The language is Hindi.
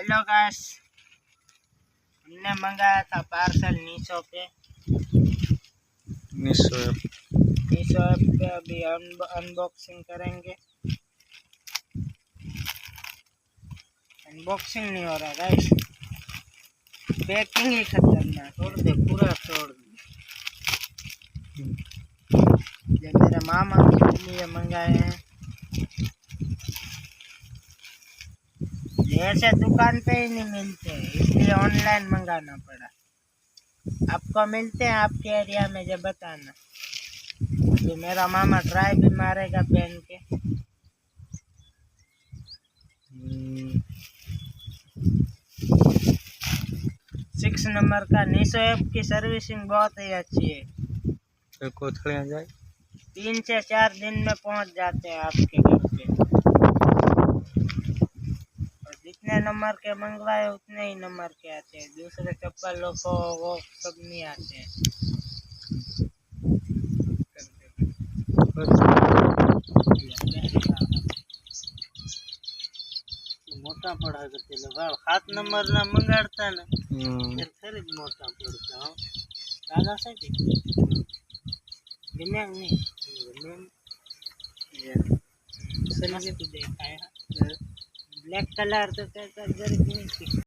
हेलो गाइस, हमने मंगाया था पार्सल मीशो पे। मीशो ऐप पे अभी अनबॉक्सिंग करेंगे। अनबॉक्सिंग नहीं हो रहा गाइस, पैकिंग ही खतरनाक। तोड़ दे, पूरा तोड़ दे। ये मेरे मामा के लिए मंगाए हैं। ऐसे दुकान पे ही नहीं मिलते, इसलिए ऑनलाइन मंगाना पड़ा। आपको मिलते हैं आपके एरिया में, जब बताना। तो मेरा मामा ट्राई भी मारेगा पहन के। 6 नंबर का मीशो ऐप की सर्विसिंग बहुत ही अच्छी है। कोथड़ियाँ जाए 3 से 4 दिन में पहुंच जाते हैं आपके घर पे। और जितने नंबर के मंगवाए उतने ही नंबर के आते हैं। दूसरे चप्पलों को वो सब नहीं आते हैं। मोटा पड़ा करते लोग 7 नंबर ना मंगाड़ता ना फिर खरीद मोटा पड़ता हो काला सा के बिना नहीं ये सही देखा है। ब्लैक कलर तो जरूरत नहीं थी।